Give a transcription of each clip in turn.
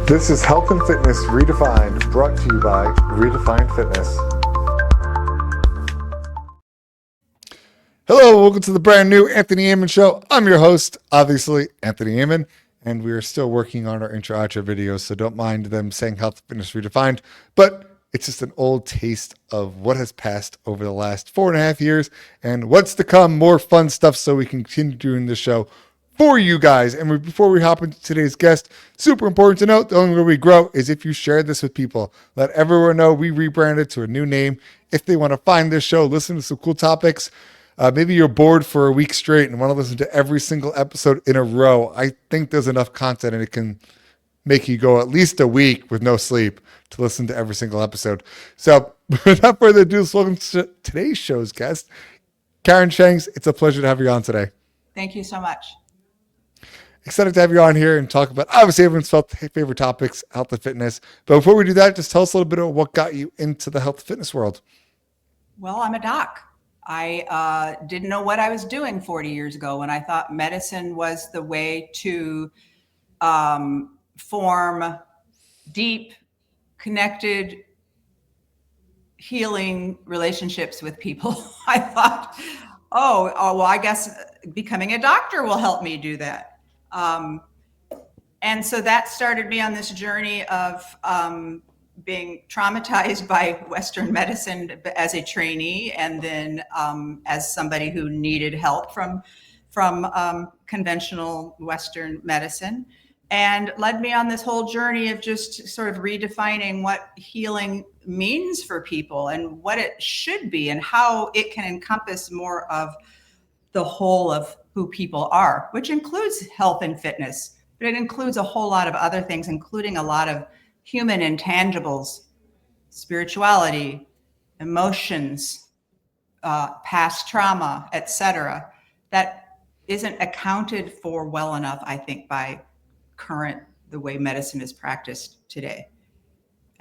This is Health and Fitness Redefined, brought to you by Redefined Fitness. Hello, welcome to the brand new Anthony Amen Show. I'm your host, obviously, Anthony Amen, and we are still working on our intro-outro videos, so don't mind them saying Health and Fitness Redefined, but it's just an old taste of what has passed over the last 4.5 years and what's to come, more fun stuff so we can continue doing the show for you guys. And before we hop into today's guest, super important to note, the only way we grow is if you share this with people. Let everyone know we rebranded to a new name. If they want to find this show, listen to some cool topics. Maybe you're bored for a week straight and want to listen to every single episode in a row. I think there's enough content and it can make you go at least a week with no sleep to listen to every single episode. So without further ado, welcome to today's show's guest, Karen Shanks. It's a pleasure to have you on today. Thank you so much. Excited to have you on here and talk about, obviously, everyone's favorite topics, health and fitness. But before we do that, just tell us a little bit about what got you into the health and fitness world. Well, I'm a doc. I didn't know what I was doing 40 years ago when I thought medicine was the way to form deep, connected, healing relationships with people. I thought, well, I guess becoming a doctor will help me do that. And so that started me on this journey of being traumatized by Western medicine as a trainee, and then as somebody who needed help from conventional Western medicine, and led me on this whole journey of just sort of redefining what healing means for people and what it should be and how it can encompass more of the whole of who people are, which includes health and fitness, but it includes a whole lot of other things, including a lot of human intangibles, spirituality, emotions, past trauma, etc., that isn't accounted for well enough, I think, by the way medicine is practiced today.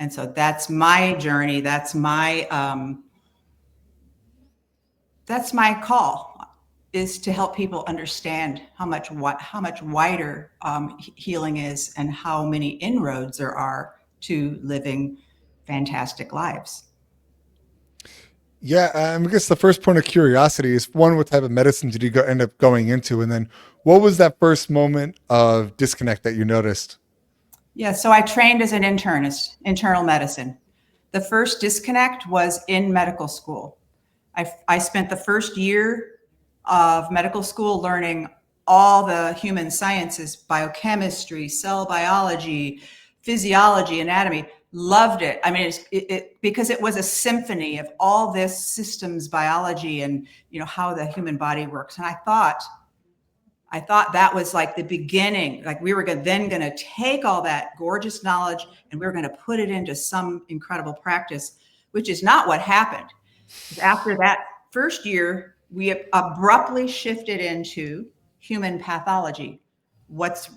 And so that's my journey. That's my call, is to help people understand how much wider healing is and how many inroads there are to living fantastic lives. Yeah, I guess the first point of curiosity is, one, what type of medicine did you end up going into? And then what was that first moment of disconnect that you noticed? Yeah, so I trained as an internist, internal medicine. The first disconnect was in medical school. I spent the first year of medical school learning all the human sciences, biochemistry, cell biology, physiology, anatomy. Loved it. I mean, because it was a symphony of all this systems biology and, how the human body works. And I thought that was like the beginning. Like we were then going to take all that gorgeous knowledge and we were going to put it into some incredible practice, which is not what happened. After that first year, we abruptly shifted into human pathology. What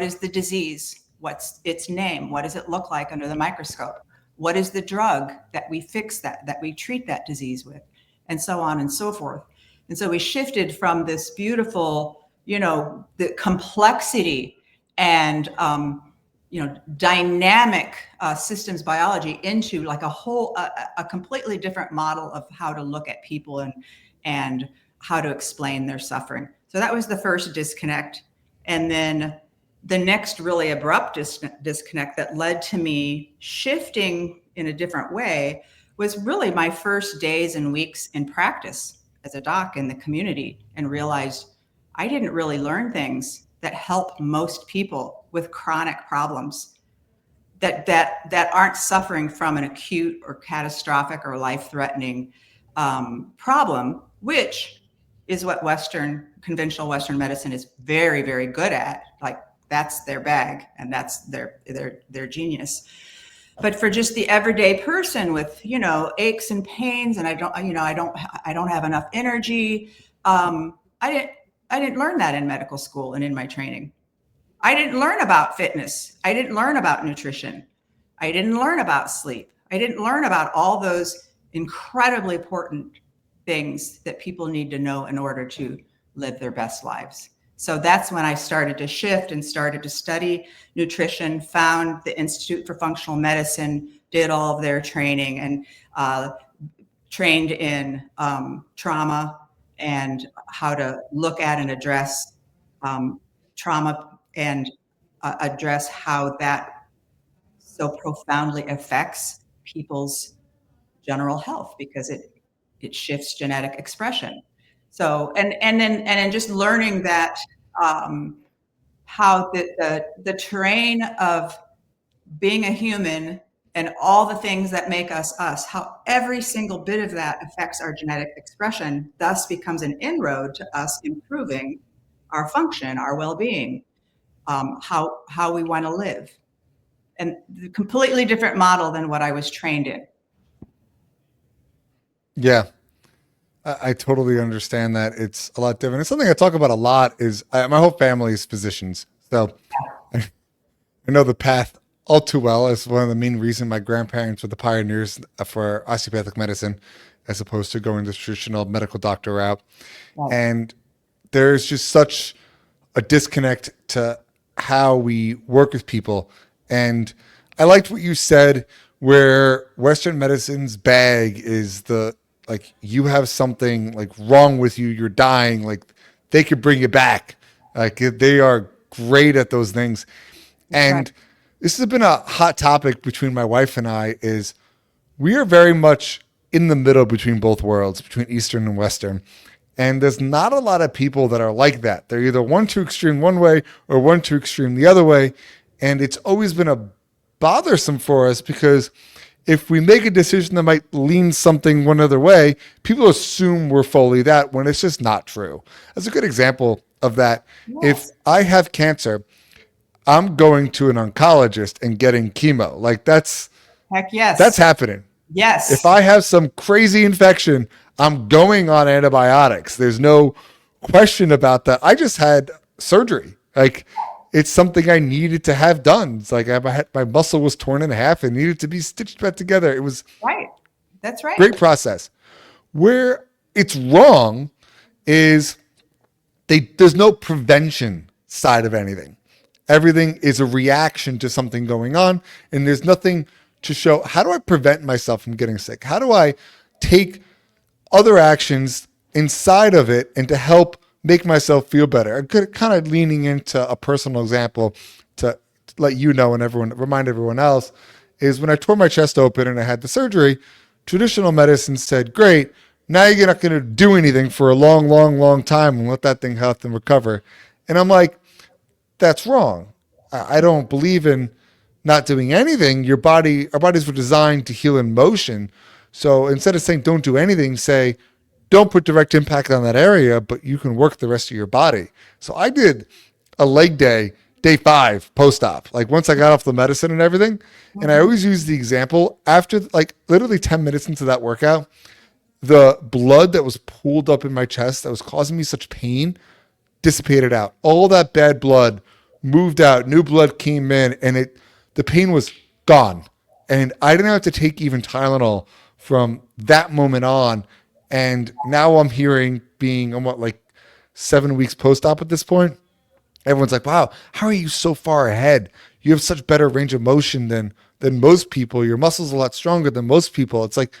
is the disease? What's its name? What does it look like under the microscope? What is the drug that we fix that we treat that disease with? And so on and so forth. And so we shifted from this beautiful, the complexity and, dynamic systems biology into like a completely different model of how to look at people and how to explain their suffering. So that was the first disconnect. And then the next really abrupt disconnect that led to me shifting in a different way was really my first days and weeks in practice as a doc in the community, and realized I didn't really learn things that help most people with chronic problems that aren't suffering from an acute or catastrophic or life-threatening problem, which is what conventional Western medicine is very, very good at. Like that's their bag and that's their genius. But for just the everyday person with, aches and pains, and I don't have enough energy. I didn't learn that in medical school and in my training. I didn't learn about fitness. I didn't learn about nutrition. I didn't learn about sleep. I didn't learn about all those incredibly important things that people need to know in order to live their best lives. So that's when I started to shift and started to study nutrition, found the Institute for Functional Medicine, did all of their training, and trained in trauma and how to look at and address trauma and address how that so profoundly affects people's general health, because it shifts genetic expression. So and then just learning that how the terrain of being a human and all the things that make us us, how every single bit of that affects our genetic expression, thus becomes an inroad to us improving our function, our well-being, how we want to live, and a completely different model than what I was trained in. Yeah, I totally understand that. It's a lot different. It's something I talk about a lot. My whole family is physicians, so I know the path all too well. As one of the main reasons my grandparents were the pioneers for osteopathic medicine, as opposed to going the traditional medical doctor route. Right. And there's just such a disconnect to how we work with people. And I liked what you said, where Western medicine's bag is the, like, you have something like wrong with you, you're dying, like they could bring you back. Like they are great at those things. That's right. And this has been a hot topic between my wife and I, is we are very much in the middle between both worlds, between Eastern and Western. And there's not a lot of people that are like that. They're either one too extreme one way or one too extreme the other way. And it's always been a bothersome for us, because if we make a decision that might lean something one other way, people assume we're fully that, when it's just not true. That's a good example of that. If Yes. I have cancer, I'm going to an oncologist and getting chemo. Like Heck that's yes. happening. If Yes. I have some crazy infection, I'm going on antibiotics. There's no question about that. I just had surgery. Like it's something I needed to have done. It's like my muscle was torn in half and needed to be stitched back together. It was Right. That's a right. great process. Where it's wrong is there's no prevention side of anything. Everything is a reaction to something going on, and there's nothing to show how do I prevent myself from getting sick? How do I take other actions inside of it and to help make myself feel better? I'm kind of leaning into a personal example to let you know and everyone remind everyone else, is when I tore my chest open and I had the surgery, traditional medicine said, great, now you're not going to do anything for a long, long, long time and let that thing health and recover. And I'm like, that's wrong. I don't believe in not doing anything. Our bodies were designed to heal in motion. So instead of saying don't do anything, say don't put direct impact on that area, but you can work the rest of your body. So I did a leg day, day 5 post op. Like once I got off the medicine and everything, and I Mhm. always use the example after like literally 10 minutes into that workout, the blood that was pooled up in my chest that was causing me such pain dissipated out. All that bad blood moved out. New blood came in, and the pain was gone. And I didn't have to take even Tylenol from that moment on. And now I'm hearing, being on what, like 7 weeks post op at this point. Everyone's like, "Wow, how are you so far ahead? You have such better range of motion than most people. Your muscles are a lot stronger than most people." It's like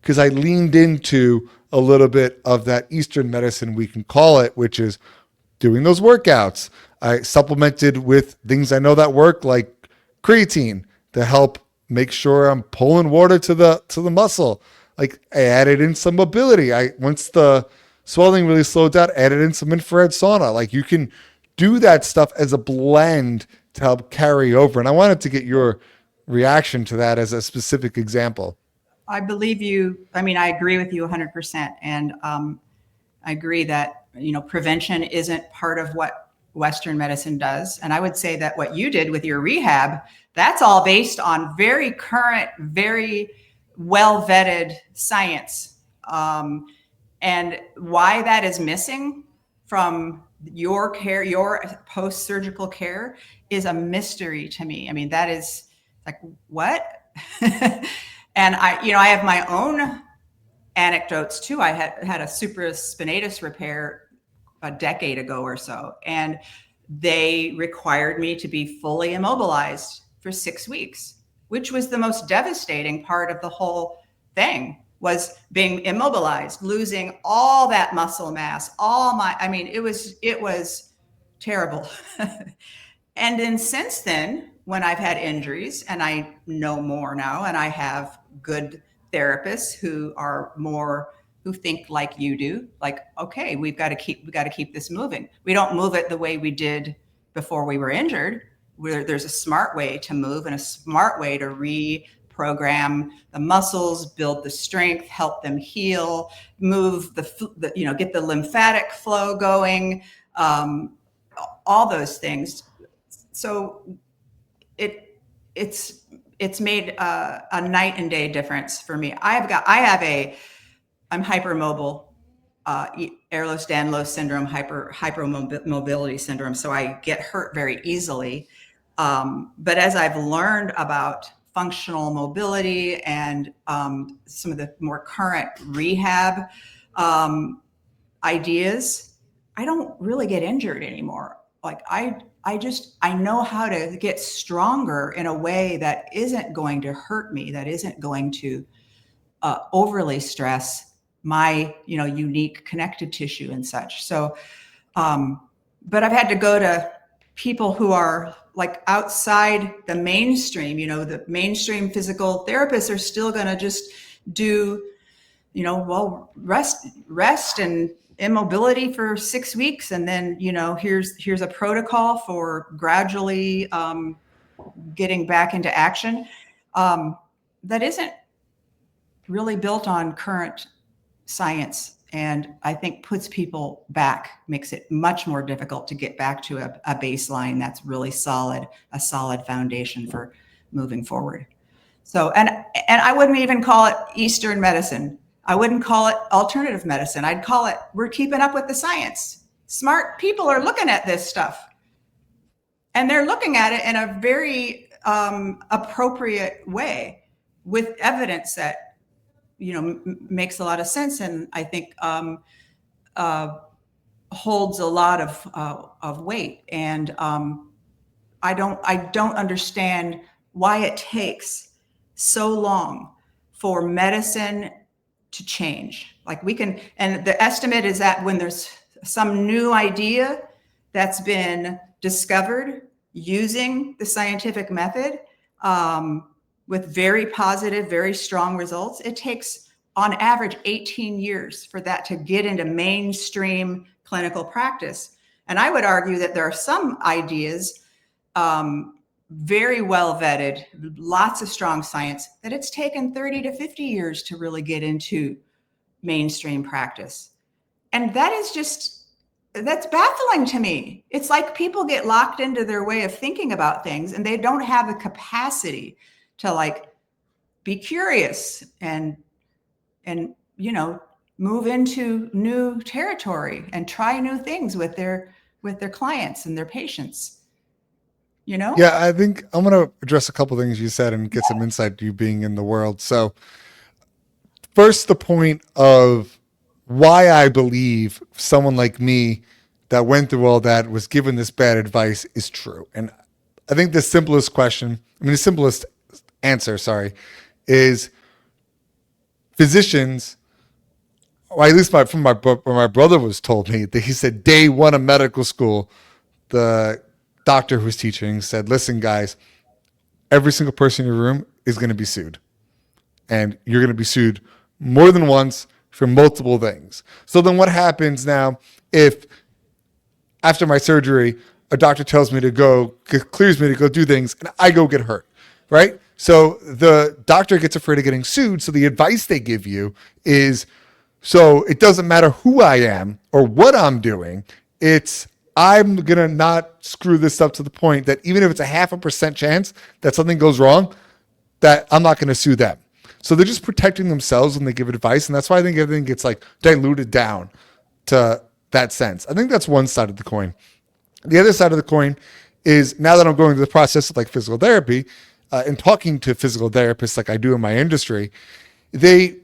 because I leaned into a little bit of that Eastern medicine, we can call it, which is doing those workouts. I supplemented with things I know that work, like creatine, to help make sure I'm pulling water to the muscle. Like I added in some mobility. I once the swelling really slowed down, added in some infrared sauna. Like you can do that stuff as a blend to help carry over. And I wanted to get your reaction to that as a specific example. I believe you. I mean, I agree with you 100%. And I agree that, prevention isn't part of what Western medicine does. And I would say that what you did with your rehab, that's all based on very current, very well vetted science. And why that is missing from your care, your post surgical care, is a mystery to me. I mean, that is like, what? And I have my own anecdotes too. I had a supraspinatus repair a decade ago or so. And they required me to be fully immobilized for 6 weeks, which was the most devastating part of the whole thing, was being immobilized, losing all that muscle mass, it was terrible. And then since then, when I've had injuries and I know more now, and I have good therapists who think like you do, like, okay, we got to keep this moving. We don't move it the way we did before we were injured. There's a smart way to move and a smart way to reprogram the muscles, build the strength, help them heal, move get the lymphatic flow going, all those things. So it's made a night and day difference for me. I'm hypermobile, Ehlers-Danlos syndrome, hypermobility syndrome. So I get hurt very easily. But as I've learned about functional mobility and some of the more current rehab ideas, I don't really get injured anymore. Like I know how to get stronger in a way that isn't going to hurt me, that isn't going to overly stress my, unique connective tissue and such. So, but I've had to go to people who are like outside the mainstream. The mainstream physical therapists are still going to just do, rest and immobility for 6 weeks, and then here's a protocol for gradually getting back into action, that isn't really built on current science, and I think puts people back, makes it much more difficult to get back to a baseline that's really solid, a solid foundation for moving forward. So, and I wouldn't even call it Eastern medicine. I wouldn't call it alternative medicine. I'd call it, we're keeping up with the science. Smart people are looking at this stuff, and they're looking at it in a very appropriate way with evidence that, makes a lot of sense. And I think holds a lot of weight. And I don't understand why it takes so long for medicine to change. Like and the estimate is that when there's some new idea that's been discovered using the scientific method, with very positive, very strong results, it takes on average 18 years for that to get into mainstream clinical practice. And I would argue that there are some ideas, very well vetted, lots of strong science, that it's taken 30 to 50 years to really get into mainstream practice. And that's baffling to me. It's like people get locked into their way of thinking about things, and they don't have the capacity to be curious and move into new territory and try new things with their clients and their patients. Yeah, I think I'm going to address a couple things you said and get some insight to you being in the world. So first, the point of why I believe someone like me that went through all that was given this bad advice is true. And I think the simplest answer, is physicians, or at least from my book, where my brother was told me, that he said day one of medical school, the doctor who was teaching said, listen, guys, every single person in your room is going to be sued. And you're going to be sued more than once for multiple things. So then what happens now if after my surgery, a doctor tells me to go, clears me to go do things, and I go get hurt, right? So the doctor gets afraid of getting sued. So the advice they give you is, so it doesn't matter who I am or what I'm doing. I'm going to not screw this up to the point that even if it's a 0.5% chance that something goes wrong, that I'm not going to sue them. So they're just protecting themselves when they give advice. And that's why I think everything gets diluted down to that sense. I think that's one side of the coin. The other side of the coin is, now that I'm going through the process of physical therapy and talking to physical therapists like I do in my industry, they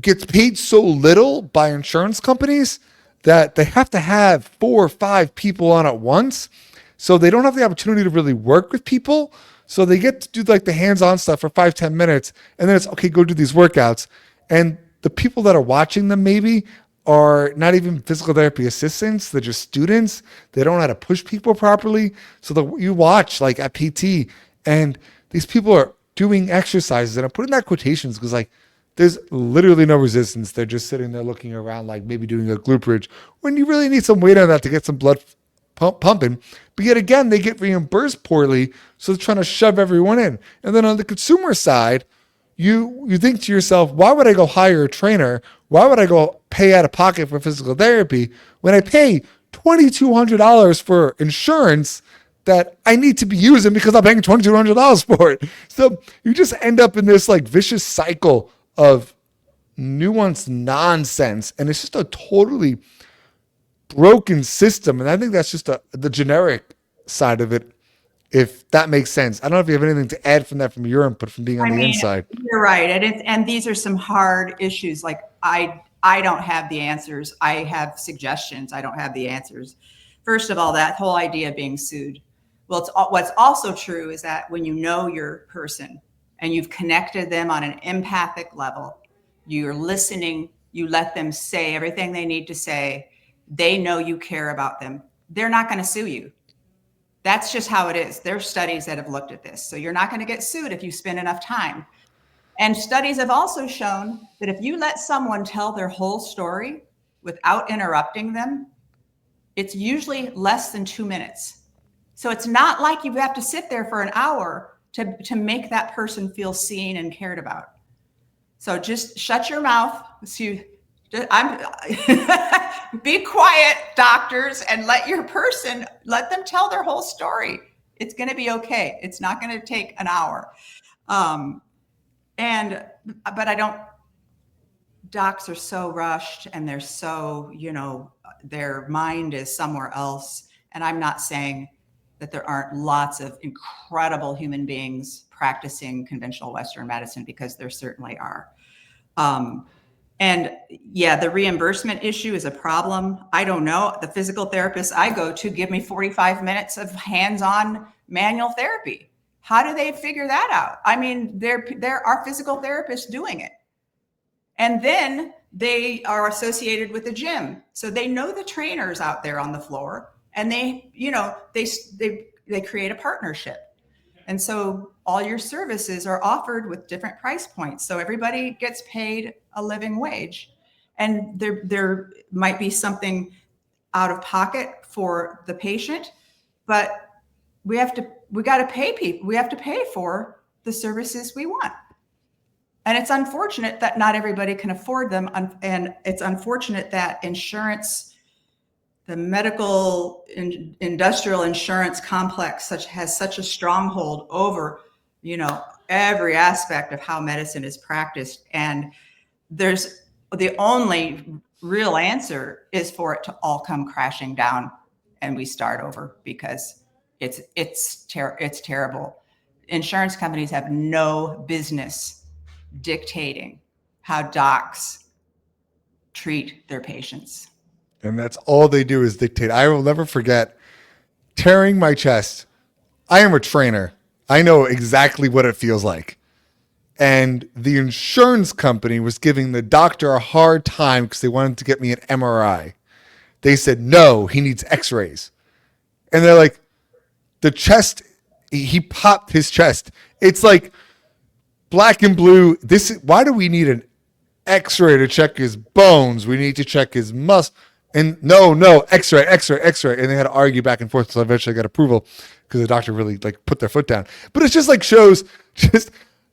get paid so little by insurance companies that they have to have 4 or 5 people on at once. So they don't have the opportunity to really work with people. So they get to do like the hands-on stuff for 5-10 minutes. And then it's okay, go do these workouts. And the people that are watching them maybe are not even physical therapy assistants. They're just students. They don't know how to push people properly. So you watch like at PT and these people are doing exercises, and I'm putting that quotations because like there's literally no resistance. They're just sitting there looking around, like maybe doing a glute bridge when you really need some weight on that to get some blood pumping. But yet again, they get reimbursed poorly. So they're trying to shove everyone in. And then on the consumer side, you think to yourself, why would I go hire a trainer? Why would I go pay out of pocket for physical therapy when I pay $2,200 for insurance that I need to be using because I'm paying $2,200 for it? So you just end up in this like vicious cycle of nuanced nonsense, and it's just a totally broken system. And I think that's just the generic side of it, if that makes sense. I don't know if you have anything to add from that, from your input, from being on the inside. You're right, and these are some hard issues. Like I don't have the answers. I have suggestions. I don't have the answers. First of all, that whole idea of being sued. Well, what's also true is that when you know your person and you've connected them on an empathic level, you're listening, you let them say everything they need to say, they know you care about them, they're not going to sue you. That's just how it is. There's studies that have looked at this. So you're not going to get sued if you spend enough time. And studies have also shown that if you let someone tell their whole story without interrupting them, it's usually less than 2 minutes. So it's not like you have to sit there for an hour to make that person feel seen and cared about. So just shut your mouth. Be quiet, doctors, and let them tell their whole story. It's going to be okay. It's not going to take an hour. Docs are so rushed and they're so, their mind is somewhere else. And I'm not saying that there aren't lots of incredible human beings practicing conventional Western medicine, because there certainly are. And yeah, the reimbursement issue is a problem. I don't know. The physical therapists I go to give me 45 minutes of hands-on manual therapy. How do they figure that out? I mean, there are physical therapists doing it. And then they are associated with the gym. So they know the trainers out there on the floor, and they create a partnership. And so all your services are offered with different price points. So everybody gets paid a living wage. And there might be something out of pocket for the patient, but we got to pay people. We have to pay for the services we want. And it's unfortunate that not everybody can afford them. And it's unfortunate that insurance, the medical industrial insurance complex has such a stronghold over, every aspect of how medicine is practiced. And the only real answer is for it to all come crashing down and we start over, because it's terrible. Insurance companies have no business dictating how docs treat their patients. And that's all they do is dictate. I will never forget tearing my chest. I am a trainer. I know exactly what it feels like. And the insurance company was giving the doctor a hard time because they wanted to get me an MRI. They said, no, he needs x-rays. And they're like, the chest, he popped his chest. It's like black and blue. Why do we need an x-ray to check his bones? We need to check his muscle. And no, x-ray. And they had to argue back and forth. So eventually I got approval because the doctor really put their foot down. But it's just shows just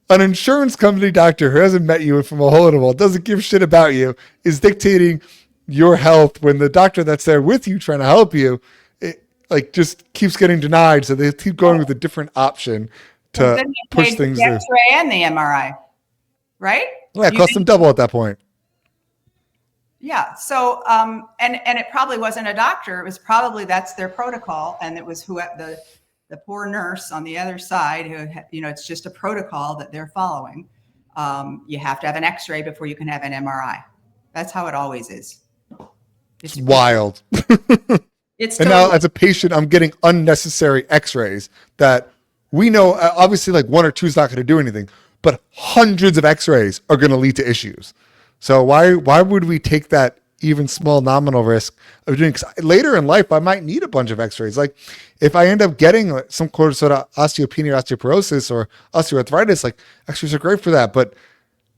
an insurance company doctor who hasn't met you from a hole in the wall, doesn't give shit about you, is dictating your health when the doctor that's there with you trying to help you, just keeps getting denied. So they keep going with a different option to push things through. The X-ray and the MRI, right? Yeah, it cost them double at that point. Yeah. So, and it probably wasn't a doctor. It was probably that's their protocol, and it was the poor nurse on the other side who, it's just a protocol that they're following. You have to have an X-ray before you can have an MRI. That's how it always is. It's It's wild. it's And now, totally. as a patient, I'm getting unnecessary X-rays that we know obviously like one or two is not going to do anything, but hundreds of X-rays are going to lead to issues. So why would we take that even small nominal risk of doing? 'Cause later in life, I might need a bunch of X-rays. Like if I end up getting some sort of osteopenia, osteoporosis, or osteoarthritis, like X-rays are great for that. But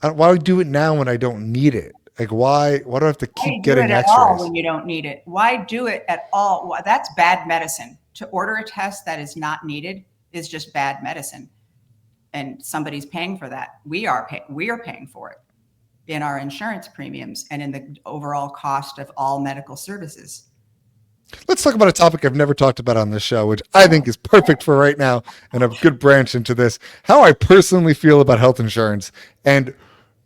why do it now when I don't need it? Like why do I have to Why keep do it getting at all X-rays? when you don't need it? Why do it at all? That's bad medicine. To order a test that is not needed is just bad medicine, and somebody's paying for that. We are paying for it in our insurance premiums and in the overall cost of all medical services. Let's talk about a topic I've never talked about on this show, which I think is perfect for right now and a good branch into this. How I personally feel about health insurance, and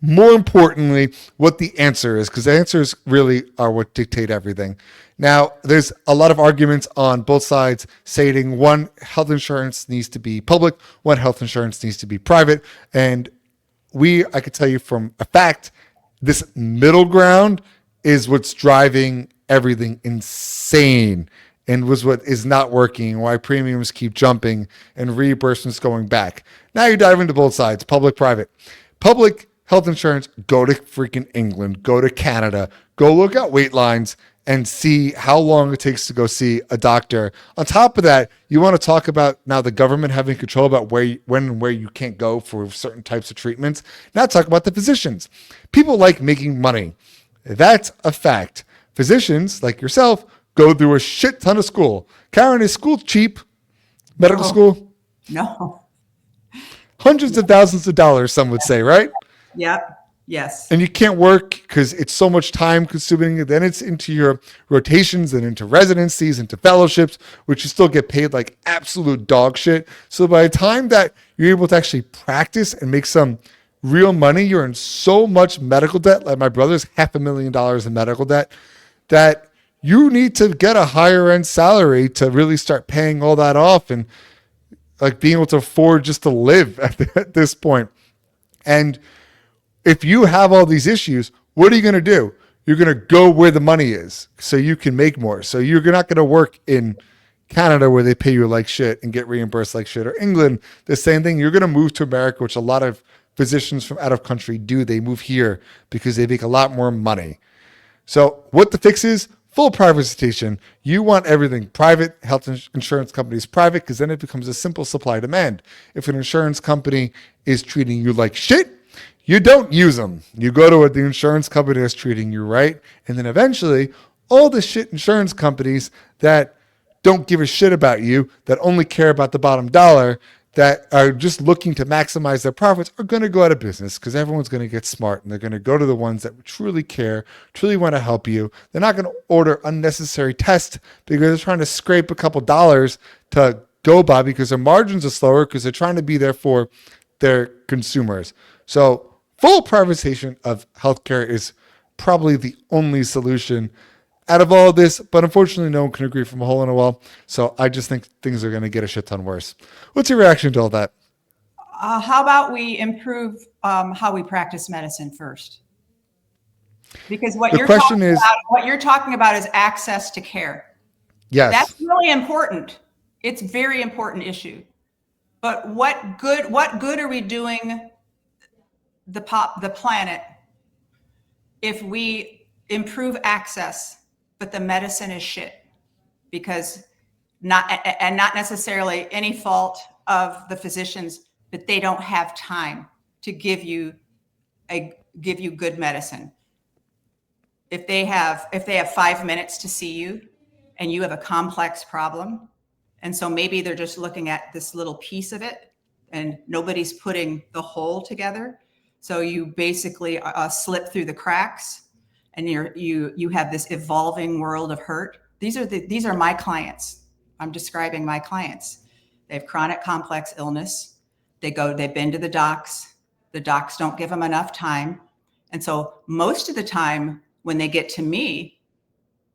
more importantly, what the answer is, because the answers really are what dictate everything. Now, there's a lot of arguments on both sides stating one, health insurance needs to be public, one, health insurance needs to be private. And I could tell you from a fact, this middle ground is what's driving everything insane and was what is not working, why premiums keep jumping and reimbursements going back. Now you dive into both sides, public, private. Public health insurance, go to freaking England, go to Canada, go look at wait lines and see how long it takes to go see a doctor. On top of that, you want to talk about now the government having control about when and where you can't go for certain types of treatments. Now talk about the physicians. People like making money. That's a fact. Physicians like yourself go through a shit ton of school. Karen, is school cheap? Medical Oh, school? no. Hundreds of thousands of dollars, some would say, right? Yep. Yes. And you can't work because it's so much time consuming. Then it's into your rotations and into residencies, into fellowships, which you still get paid like absolute dog shit. So by the time that you're able to actually practice and make some real money, you're in so much medical debt. Like my brother's $500,000 in medical debt that you need to get a higher end salary to really start paying all that off and like being able to afford just to live at this point. And if you have all these issues, what are you going to do? You're going to go where the money is so you can make more. So you're not going to work in Canada where they pay you like shit and get reimbursed like shit, or England, the same thing. You're going to move to America, which a lot of physicians from out of country do. They move here because they make a lot more money. So what the fix is? Full privatization. You want everything private, health insurance companies private, because then it becomes a simple supply demand. If an insurance company is treating you like shit, you don't use them. You go to what the insurance company is treating you right. And then eventually, all the shit insurance companies that don't give a shit about you, that only care about the bottom dollar, that are just looking to maximize their profits are going to go out of business because everyone's going to get smart and they're going to go to the ones that truly care, truly want to help you. They're not going to order unnecessary tests because they're trying to scrape a couple dollars to go by because their margins are slower because they're trying to be there for their consumers. So full privatization of healthcare is probably the only solution out of all of this, but unfortunately, no one can agree from a hole in a wall. So I just think things are going to get a shit ton worse. What's your reaction to all that? How about we improve how we practice medicine first? Because The question is, what you're talking about is access to care. That's yes, really important. It's a very important issue. But what good are we doing the planet if we improve access, but the medicine is shit? Because not necessarily any fault of the physicians, but they don't have time to give you good medicine. If they have 5 minutes to see you and you have a complex problem, and so maybe they're just looking at this little piece of it and nobody's putting the whole together, so you basically slip through the cracks and you have this evolving world of hurt. These are my clients. I'm describing my clients. They have chronic complex illness. They've been to the docs. The docs don't give them enough time. And so most of the time when they get to me,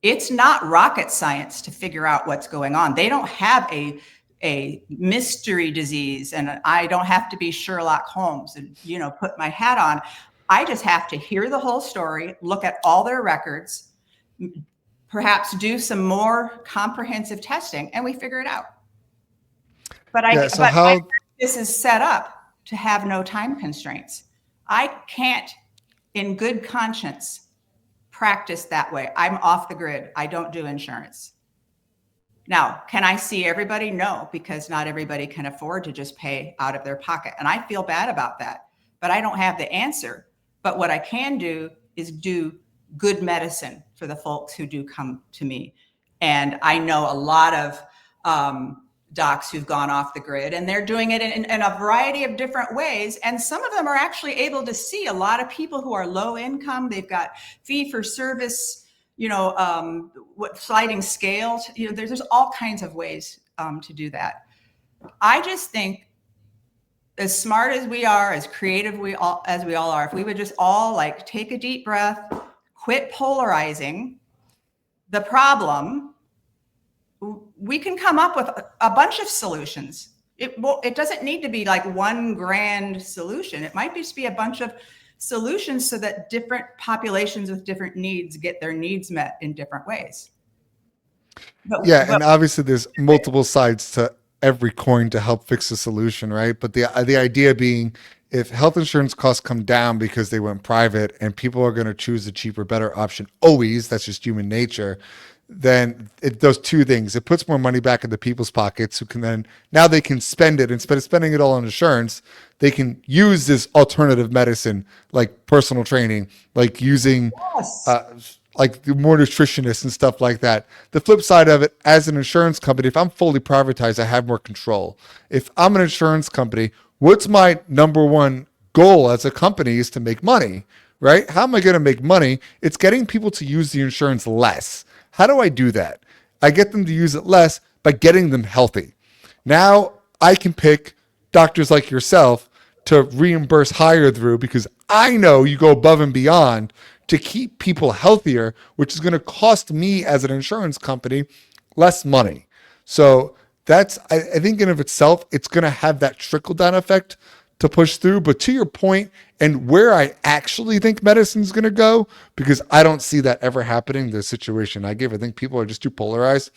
it's not rocket science to figure out what's going on. They don't have a mystery disease, and I don't have to be Sherlock Holmes and put my hat on. I just have to hear the whole story, look at all their records, perhaps do some more comprehensive testing, and we figure it out. But Yeah. So but my how, practice is set up to have no time constraints. I can't, in good conscience, practice that way. I'm off the grid. I don't do insurance. Now, can I see everybody? No, because not everybody can afford to just pay out of their pocket. And I feel bad about that, but I don't have the answer. But what I can do is do good medicine for the folks who do come to me. And I know a lot of docs who've gone off the grid, and they're doing it in a variety of different ways. And some of them are actually able to see a lot of people who are low income. They've got fee for service, what sliding scales, there's all kinds of ways to do that. I just think, as smart as we are, as creative as we all are, if we would just all like take a deep breath, quit polarizing the problem, we can come up with a bunch of solutions. It doesn't need to be like one grand solution. It might just be a bunch of solutions so that different populations with different needs get their needs met in different ways. and obviously there's multiple sides to every coin to help fix a solution, right? But the idea being, if health insurance costs come down because they went private and people are going to choose a cheaper, better option, always, that's just human nature, then it does two things. It puts more money back into people's pockets who can then, now they can spend it. Instead of spending it all on insurance, they can use this alternative medicine, like personal training, like using like more nutritionists and stuff like that. The flip side of it, as an insurance company, if I'm fully privatized, I have more control. If I'm an insurance company, what's my number one goal as a company is to make money, right? How am I going to make money? It's getting people to use the insurance less. How do I do that? I get them to use it less by getting them healthy. Now I can pick doctors like yourself to reimburse higher through, because I know you go above and beyond to keep people healthier, which is going to cost me as an insurance company less money. So that's, I think in of itself, it's going to have that trickle down effect to push through. But to your point, and where I actually think medicine is going to go, because I don't see that ever happening, the situation I give, I think people are just too polarized.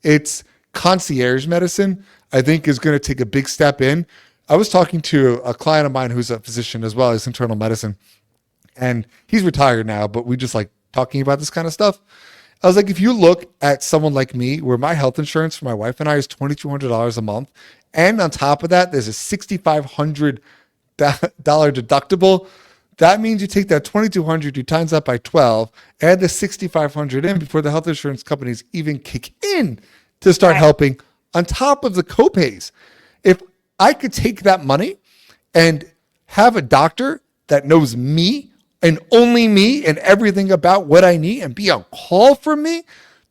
It's concierge medicine, I think, is going to take a big step in. I was talking to a client of mine who's a physician as well as internal medicine, and he's retired now, but we just like talking about this kind of stuff. I was like, if you look at someone like me, where my health insurance for my wife and I is $2,200 a month, and on top of that, there's a $6,500 deductible. That means you take that $2,200, you times that by 12, add the $6,500 in before the health insurance companies even kick in to start helping, on top of the copays. If I could take that money and have a doctor that knows me and only me and everything about what I need and be on call for me,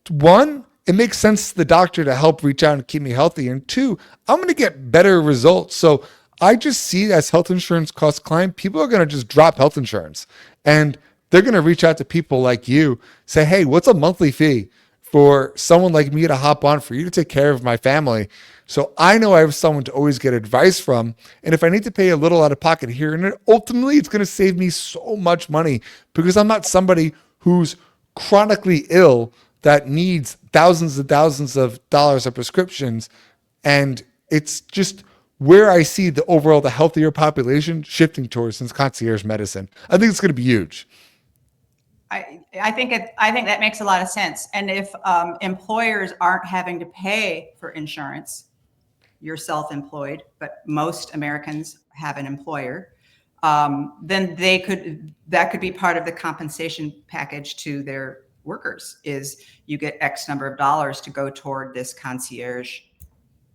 one, it makes sense to the doctor to help reach out and keep me healthy. And two, I'm going to get better results. So I just see, as health insurance costs climb, people are going to just drop health insurance, and they're going to reach out to people like you, say, hey, what's a monthly fee for someone like me to hop on for you to take care of my family? So I know I have someone to always get advice from. And if I need to pay a little out of pocket here and there, ultimately it's going to save me so much money, because I'm not somebody who's chronically ill that needs thousands and thousands of dollars of prescriptions. And it's just where I see the overall, the healthier population shifting towards, since concierge medicine. I think it's going to be huge. I think that makes a lot of sense. And if employers aren't having to pay for insurance, you're self-employed, but most Americans have an employer, then that could be part of the compensation package to their workers, is you get X number of dollars to go toward this concierge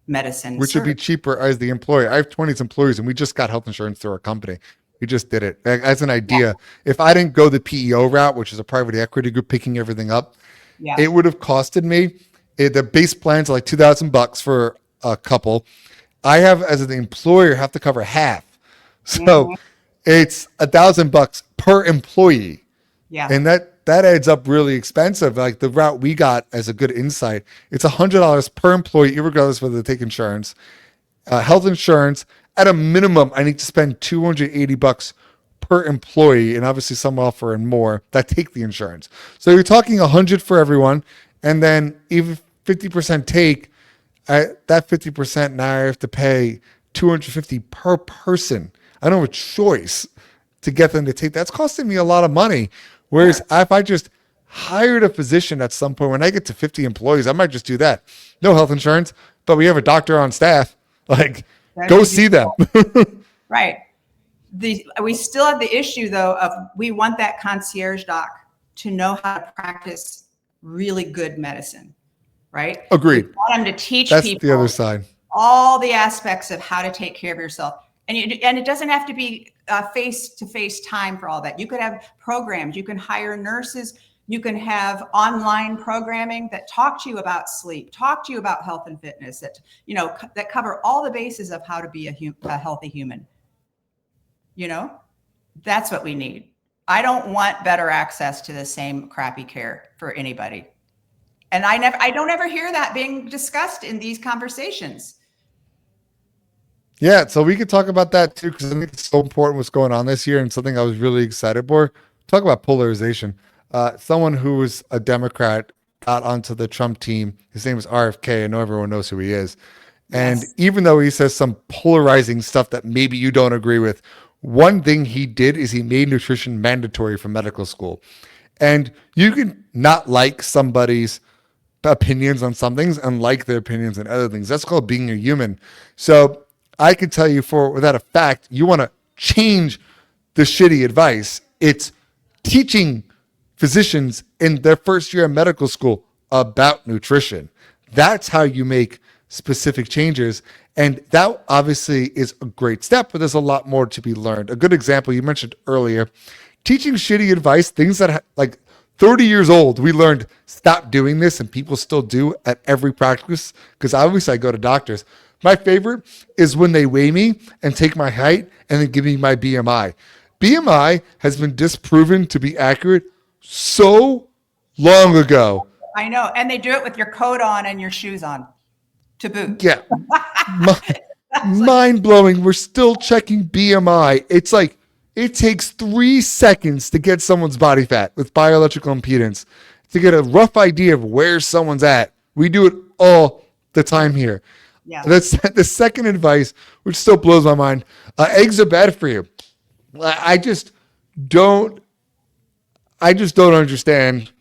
medicine, which would be cheaper as the employer. I have 20 employees, and we just got health insurance through our company. We just did it. As an idea, if I didn't go the PEO route, which is a private equity group picking everything up, it would have costed me, the base plans are like $2,000 for a couple. I have, as an employer, have to cover half. So it's $1,000 per employee. Yeah. And that adds up really expensive. Like the route we got as a good insight, it's $100 per employee, regardless whether they take insurance. Health insurance, at a minimum, I need to spend $280 per employee, and obviously some offering more that take the insurance. So you're talking 100 for everyone, and then even 50% take. That 50% now I have to pay 250 per person. I don't have a choice to get them to take. That's costing me a lot of money. Whereas if I just hired a physician at some point, when I get to 50 employees, I might just do that. No health insurance, but we have a doctor on staff. Like, That'd go be see them. right. We still have the issue though of we want that concierge doc to know how to practice really good medicine, right? Agreed. We want them to teach That's people the other side. all the aspects of how to take care of yourself. And it doesn't have to be face-to-face time for all that. You could have programs, you can hire nurses, you can have online programming that talk to you about sleep, talk to you about health and fitness, that, that cover all the bases of how to be a healthy human. That's what we need. I don't want better access to the same crappy care for anybody. And I don't ever hear that being discussed in these conversations. Yeah, so we could talk about that too, because I think it's so important what's going on this year, and something I was really excited for. Talk about polarization. Someone who was a Democrat got onto the Trump team. His name is RFK. I know everyone knows who he is. And Yes. even though he says some polarizing stuff that maybe you don't agree with, one thing he did is he made nutrition mandatory for medical school. And you can not like somebody's opinions on some things and like their opinions on other things. That's called being a human. So I can tell you without a fact, you want to change the shitty advice. It's teaching physicians in their first year of medical school about nutrition. That's how you make specific changes. And that obviously is a great step, but there's a lot more to be learned. A good example you mentioned earlier, teaching shitty advice, things that like 30 years old, we learned stop doing this, and people still do at every practice, because obviously I go to doctors. My favorite is when they weigh me and take my height and then give me my BMI. BMI has been disproven to be accurate so long ago. I know. And they do it with your coat on and your shoes on to boot. Yeah. Mind blowing. We're still checking BMI. It's like it takes 3 seconds to get someone's body fat with bioelectrical impedance to get a rough idea of where someone's at. We do it all the time here. Yeah. That's the second advice, which still blows my mind. Eggs are bad for you. I just don't understand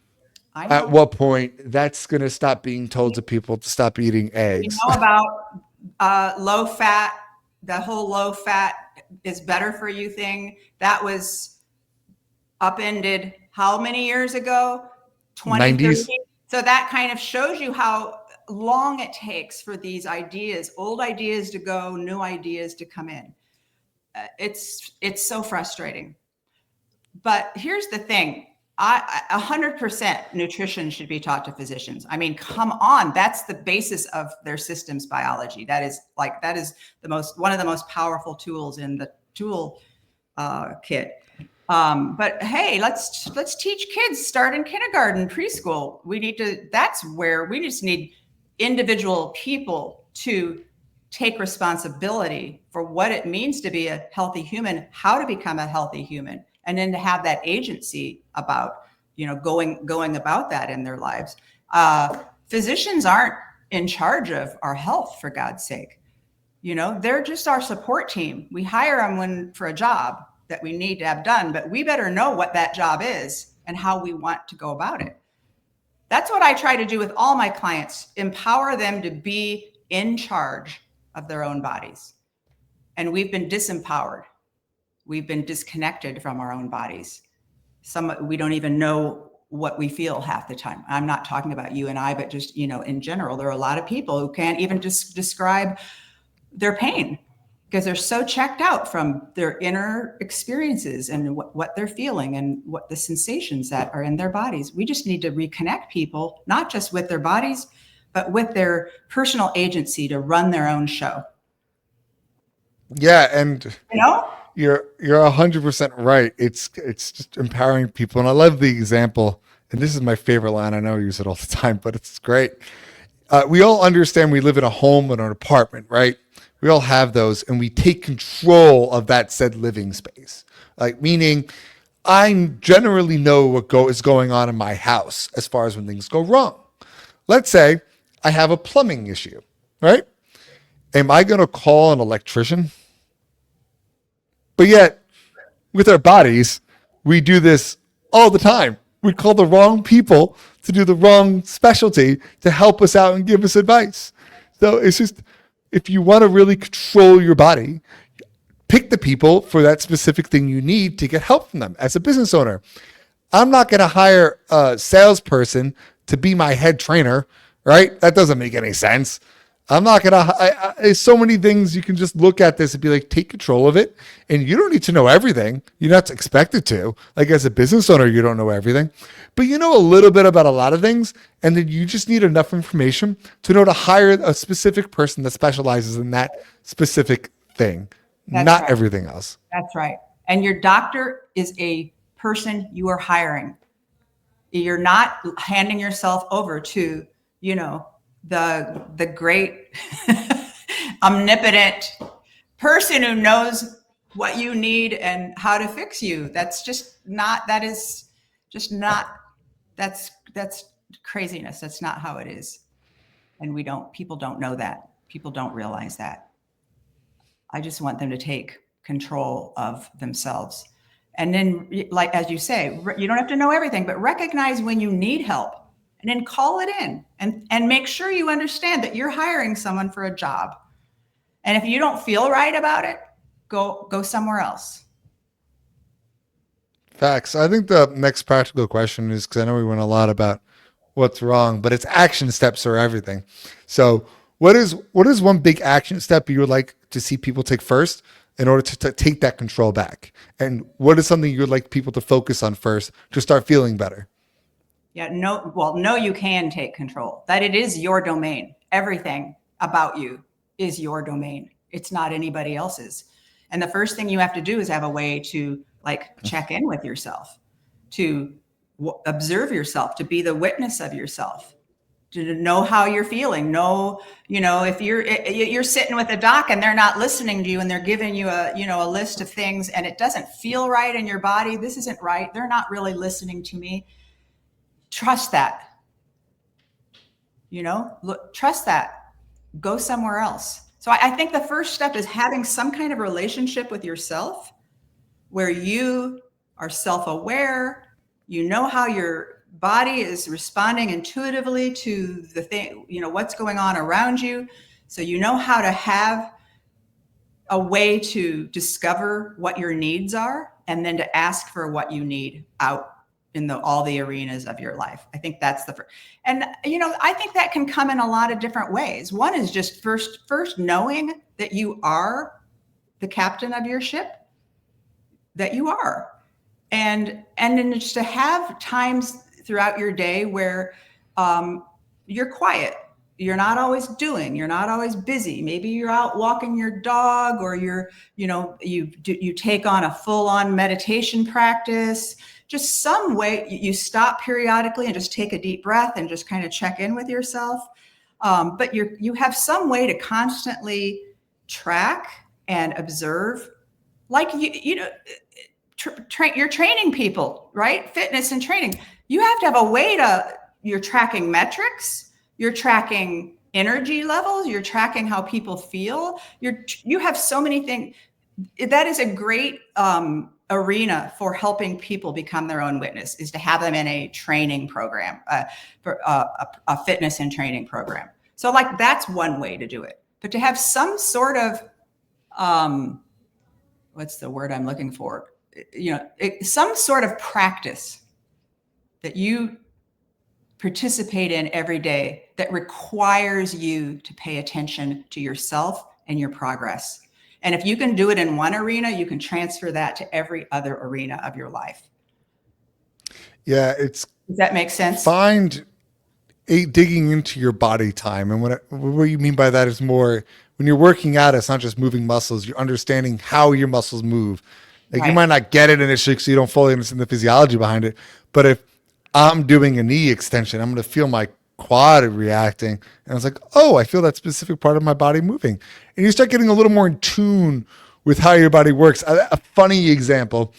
at what point that's going to stop being told to people to stop eating eggs. You know about low fat, the whole low fat is better for you thing. That was upended how many years ago? 90s. So that kind of shows you how long it takes for these ideas, old ideas to go, new ideas to come in. It's so frustrating. But here's the thing. 100% nutrition should be taught to physicians. I mean, come on, that's the basis of their systems biology. That is one of the most powerful tools in the tool kit. But hey, let's teach kids start in kindergarten, preschool. That's where we just need individual people to take responsibility for what it means to be a healthy human, how to become a healthy human, and then to have that agency about, going about that in their lives. Physicians aren't in charge of our health, for God's sake. They're just our support team. We hire them for a job that we need to have done, but we better know what that job is and how we want to go about it. That's what I try to do with all my clients, empower them to be in charge of their own bodies. And we've been disempowered. We've been disconnected from our own bodies. We don't even know what we feel half the time. I'm not talking about you and I, but just, in general, there are a lot of people who can't even just describe their pain because they're so checked out from their inner experiences and what they're feeling and what the sensations that are in their bodies. We just need to reconnect people, not just with their bodies, but with their personal agency to run their own show. Yeah, and you're 100% right. It's just empowering people, and I love the example. And this is my favorite line. I know I use it all the time, but it's great. We all understand we live in a home and an apartment, right? We all have those, and we take control of that said living space. Like, meaning, I generally know is going on in my house as far as when things go wrong. Let's say I have a plumbing issue, right? Am I going to call an electrician? But yet, with our bodies, we do this all the time. We call the wrong people to do the wrong specialty to help us out and give us advice. So it's just, if you want to really control your body, pick the people for that specific thing you need to get help from them. As a business owner, I'm not going to hire a salesperson to be my head trainer, right? That doesn't make any sense. I'm not going to, there's so many things you can just look at this and be like, take control of it. And you don't need to know everything. You're not expected to. Like, as a business owner, you don't know everything, but you know a little bit about a lot of things. And then you just need enough information to know to hire a specific person that specializes in that specific thing, not right. everything else. That's right. And your doctor is a person you are hiring. You're not handing yourself over to, the great omnipotent person who knows what you need and how to fix you. That's craziness. That's not how it is. And people don't know that. People don't realize that. I just want them to take control of themselves. And then, like, as you say, you don't have to know everything, but recognize when you need help and then call it in and make sure you understand that you're hiring someone for a job. And if you don't feel right about it, go somewhere else. Facts. I think the next practical question is, because I know we went a lot about what's wrong, but it's action steps are everything. So what is one big action step you would like to see people take first in order to take that control back? And what is something you would like people to focus on first to start feeling better? Yeah, no, you can take control. That it is your domain. Everything about you is your domain. It's not anybody else's. And the first thing you have to do is have a way to, like, check in with yourself, to observe yourself, to be the witness of yourself, to know how you're feeling. Know, if you're sitting with a doc and they're not listening to you and they're giving you a list of things and it doesn't feel right in your body, this isn't right. They're not really listening to me. Trust that. Trust that. Go somewhere else. So I think the first step is having some kind of relationship with yourself where you are self-aware, you know how your body is responding intuitively to the thing, what's going on around you. So you know how to have a way to discover what your needs are and then to ask for what you need out in all the arenas of your life. I think that's the first. And, I think that can come in a lot of different ways. One is just first knowing that you are the captain of your ship, that you are. And then just to have times throughout your day where you're quiet. You're not always busy. Maybe you're out walking your dog, or you take on a full-on meditation practice. Just some way you stop periodically and just take a deep breath and just kind of check in with yourself. But you have some way to constantly track and observe, like you're training people, right? Fitness and training. You have to have a way you're tracking metrics. You're tracking energy levels. You're tracking how people feel. You have so many things. That is a great arena for helping people become their own witness, is to have them in a training program, for a fitness and training program. So, like, that's one way to do it. But to have some sort of, what's the word I'm looking for? Some sort of practice that you participate in every day that requires you to pay attention to yourself and your progress. And if you can do it in one arena, you can transfer that to every other arena of your life. Yeah, does that make sense? Find digging into your body time. And what you mean by that is more when you're working out, it's not just moving muscles, you're understanding how your muscles move. Like, right. You might not get it initially because you don't fully understand the physiology behind it. But if I'm doing a knee extension, I'm going to feel my quad reacting. And I was like, oh, I feel that specific part of my body moving. And you start getting a little more in tune with how your body works. A funny example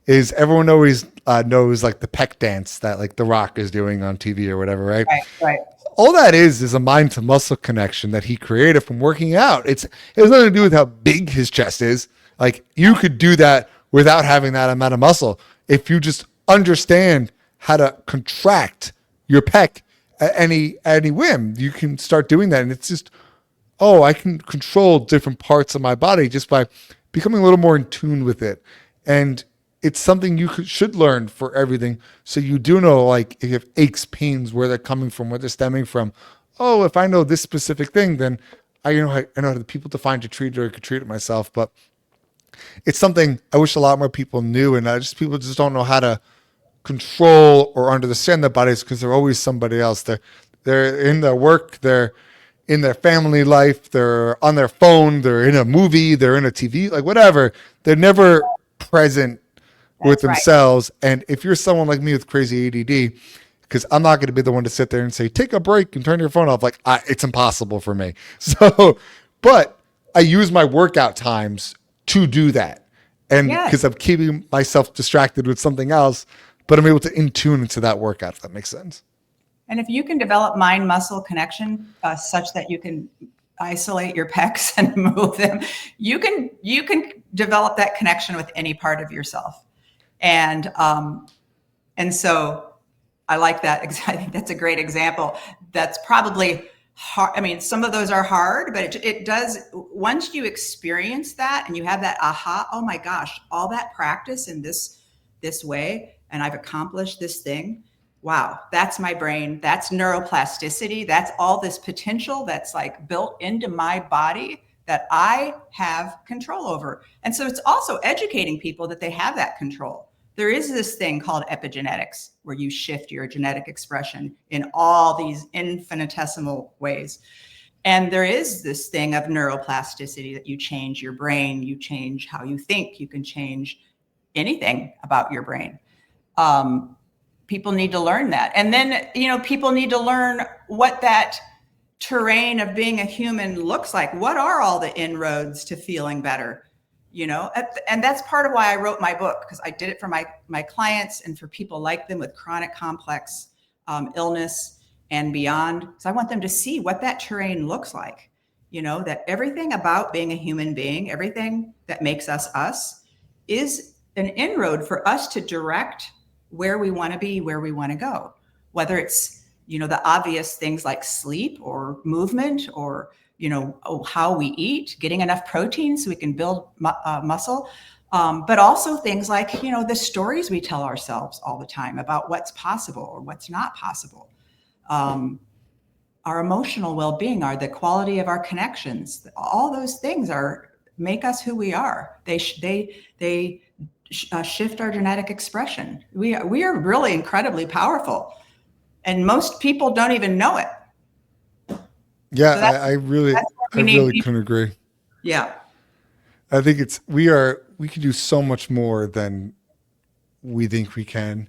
is everyone always knows like the peck dance that like The Rock is doing on TV or whatever, right? Right, right. All that is a mind to muscle connection that he created from working out. It has nothing to do with how big his chest is. Like you could do that without having that amount of muscle if you just understand how to contract your pec at any whim. You can start doing that, and it's just, oh, I can control different parts of my body just by becoming a little more in tune with it. And it's something you should learn for everything. So you do know, like, if you have aches, pains, where they're coming from, where they're stemming from. Oh, if I know this specific thing, then I know the people to find to treat it, or I could treat it myself. But it's something I wish a lot more people knew, and people just don't know how to control or understand their bodies because they're always somebody else. They're in their work, they're in their family life, they're on their phone, they're in a movie, they're in a TV, like whatever. They're never present with That's right. themselves. And if you're someone like me with crazy ADD, because I'm not going to be the one to sit there and say, take a break and turn your phone off. Like, it's impossible for me. So, but I use my workout times to do that. And Yes. because I'm keeping myself distracted with something else, but I'm able to in tune into that workout, if that makes sense. And if you can develop mind-muscle connection such that you can isolate your pecs and move them, you can develop that connection with any part of yourself. And so I like that. I think that's a great example. That's probably hard. I mean, some of those are hard, but it does, once you experience that and you have that aha, oh my gosh, all that practice in this way, and I've accomplished this thing. Wow, that's my brain. That's neuroplasticity. That's all this potential that's like built into my body that I have control over. And so it's also educating people that they have that control. There is this thing called epigenetics where you shift your genetic expression in all these infinitesimal ways. And there is this thing of neuroplasticity that you change your brain, you change how you think, you can change anything about your brain. People need to learn that. And then, people need to learn what that terrain of being a human looks like. What are all the inroads to feeling better? And that's part of why I wrote my book, because I did it for my clients and for people like them with chronic complex illness and beyond. So I want them to see what that terrain looks like, that everything about being a human being, everything that makes us us, is an inroad for us to direct where we want to be, where we want to go, whether it's, the obvious things like sleep or movement or, how we eat, getting enough protein so we can build muscle. But also things like, the stories we tell ourselves all the time about what's possible or what's not possible. Our emotional well-being, the quality of our connections, all those things make us who we are. They shift our genetic expression. We are really incredibly powerful, and most people don't even know it. Yeah, So I really couldn't agree. Yeah. I think we can do so much more than we think we can,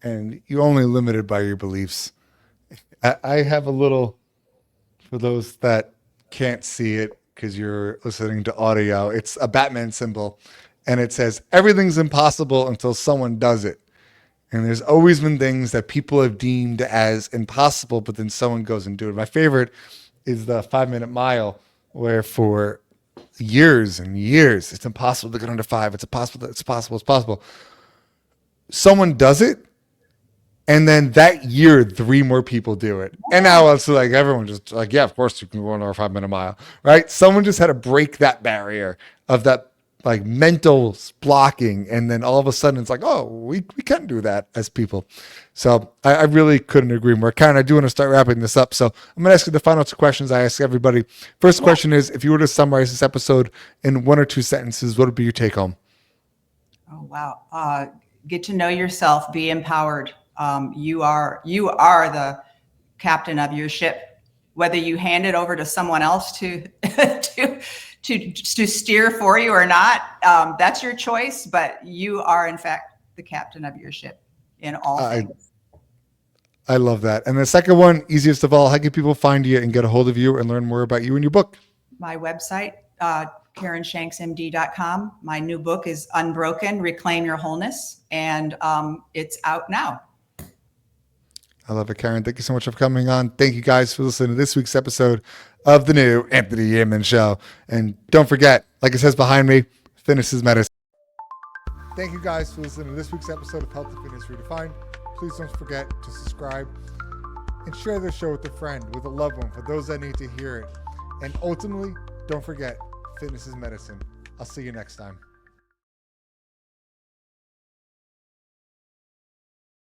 and you're only limited by your beliefs. I have a little, for those that can't see it because you're listening to audio, it's a Batman symbol, and it says, everything's impossible until someone does it. And there's always been things that people have deemed as impossible, but then someone goes and do it. My favorite is the 5-minute mile, where for years and years, it's impossible to get under 5. It's impossible. It's possible. It's possible. Someone does it. And then that year, 3 more people do it. And now it's like everyone just like, yeah, of course you can go on our 5-minute mile, right? Someone just had to break that barrier of that like mental blocking. And then all of a sudden it's like, oh, we can do that as people. So I really couldn't agree more. Karen, I do want to start wrapping this up. So I'm going to ask you the final 2 questions I ask everybody. First question is, if you were to summarize this episode in 1 or 2 sentences, what would be your take home? Oh, wow. Get to know yourself, be empowered. You are the captain of your ship, whether you hand it over to someone else to steer for you or not. That's your choice, but you are in fact the captain of your ship in all things. I love that. And the second one, easiest of all, how can people find you and get a hold of you and learn more about you and your book? My website, KarenShanksMD.com. My new book is Unbroken, Reclaim Your Wholeness, and it's out now. I love it, Karen. Thank you so much for coming on. Thank you guys for listening to this week's episode of the new Anthony Amen Show. And don't forget, like it says behind me, fitness is medicine. Thank you guys for listening to this week's episode of Health and Fitness Redefined. Please don't forget to subscribe and share this show with a friend, with a loved one, for those that need to hear it. And ultimately, don't forget, fitness is medicine. I'll see you next time.